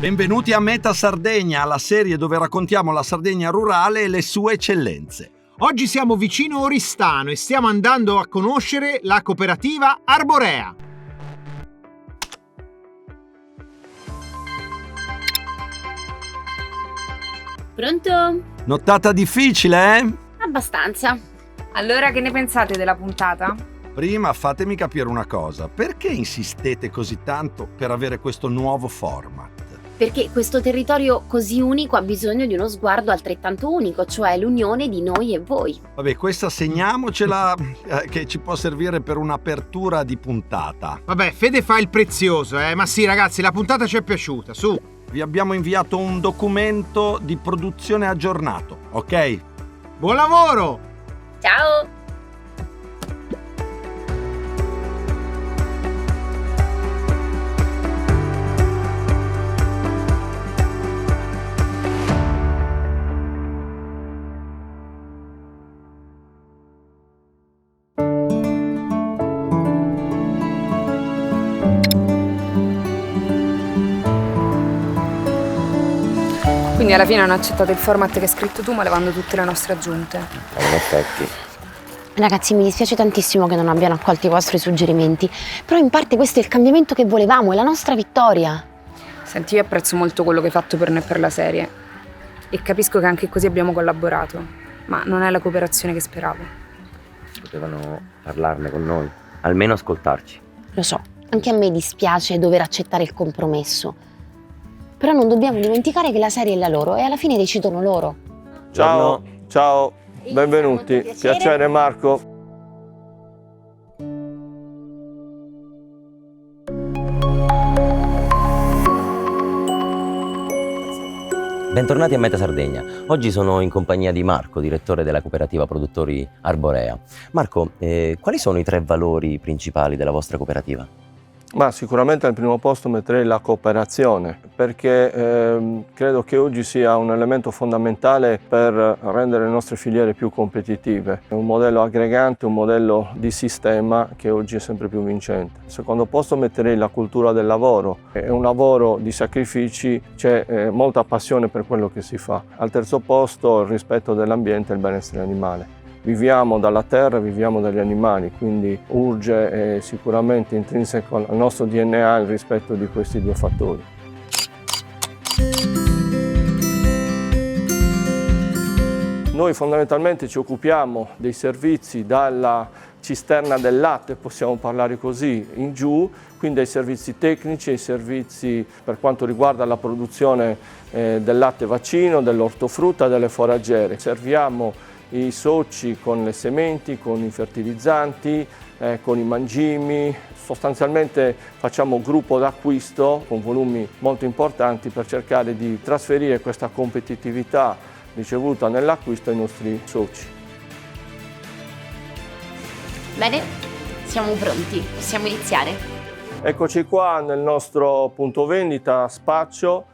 Benvenuti a Meta Sardegna, la serie dove raccontiamo la Sardegna rurale e le sue eccellenze. Oggi siamo vicino Oristano e stiamo andando a conoscere la cooperativa Arborea. Pronto? Nottata difficile, eh? Abbastanza. Allora, che ne pensate della puntata? Prima fatemi capire una cosa, perché insistete così tanto per avere questo nuovo format? Perché questo territorio così unico ha bisogno di uno sguardo altrettanto unico, cioè l'unione di noi e voi. Vabbè, questa segniamocela che ci può servire per un'apertura di puntata. Vabbè, Fede fa il prezioso, ma sì ragazzi, la puntata ci è piaciuta, su. Vi abbiamo inviato un documento di produzione aggiornato, ok? Buon lavoro! Ciao! Quindi alla fine hanno accettato il format che hai scritto tu, ma levando tutte le nostre aggiunte. In effetti. Ragazzi, mi dispiace tantissimo che non abbiano accolto i vostri suggerimenti, però in parte questo è il cambiamento che volevamo, è la nostra vittoria. Senti, io apprezzo molto quello che hai fatto per noi e per la serie. E capisco che anche così abbiamo collaborato, ma non è la cooperazione che speravo. Potevano parlarne con noi, almeno ascoltarci. Lo so, anche a me dispiace dover accettare il compromesso. Però non dobbiamo dimenticare che la serie è la loro e alla fine decidono loro. Ciao, ciao, benvenuti. Molto piacere. Piacere Marco. Bentornati a Meta Sardegna. Oggi sono in compagnia di Marco, direttore della cooperativa produttori Arborea. Marco, quali sono i 3 valori principali della vostra cooperativa? Ma sicuramente al primo posto metterei la cooperazione, perché credo che oggi sia un elemento fondamentale per rendere le nostre filiere più competitive. È un modello aggregante, un modello di sistema che oggi è sempre più vincente. Al secondo posto metterei la cultura del lavoro. È un lavoro di sacrifici, c'è molta passione per quello che si fa. Al terzo posto il rispetto dell'ambiente e il benessere animale. Viviamo dalla terra, viviamo dagli animali, quindi urge sicuramente intrinseco al nostro DNA il rispetto di questi 2 fattori. Noi fondamentalmente ci occupiamo dei servizi dalla cisterna del latte, possiamo parlare così, in giù, quindi ai servizi tecnici, ai servizi per quanto riguarda la produzione del latte vaccino, dell'ortofrutta, delle foraggere. Serviamo i soci con le sementi, con i fertilizzanti, con i mangimi. Sostanzialmente facciamo gruppo d'acquisto con volumi molto importanti per cercare di trasferire questa competitività ricevuta nell'acquisto ai nostri soci. Bene, siamo pronti, possiamo iniziare. Eccoci qua nel nostro punto vendita Spaccio.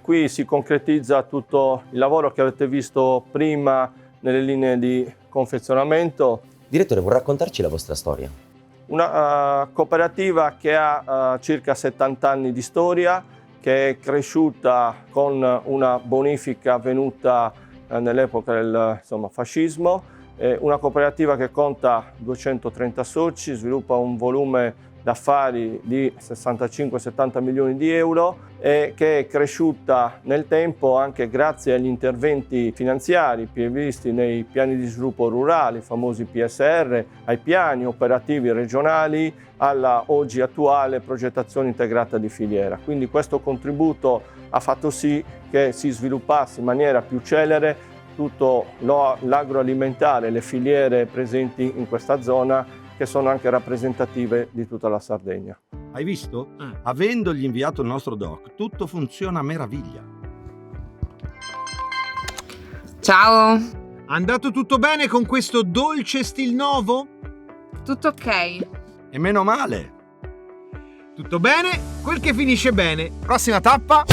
Qui si concretizza tutto il lavoro che avete visto prima nelle linee di confezionamento. Direttore, vuoi raccontarci la vostra storia? Una cooperativa che ha circa 70 anni di storia, che è cresciuta con una bonifica avvenuta nell'epoca del fascismo, una cooperativa che conta 230 soci, sviluppa un volume d'affari di 65-70 milioni di euro e che è cresciuta nel tempo anche grazie agli interventi finanziari previsti nei piani di sviluppo rurale, i famosi PSR, ai piani operativi regionali, alla oggi attuale progettazione integrata di filiera. Quindi questo contributo ha fatto sì che si sviluppasse in maniera più celere tutto l'agroalimentare, le filiere presenti in questa zona, che sono anche rappresentative di tutta la Sardegna. Hai visto? Avendogli inviato il nostro doc, tutto funziona a meraviglia. Ciao! Andato tutto bene con questo dolce stil nuovo? Tutto ok? E meno male. Tutto bene? Quel che finisce bene. Prossima tappa.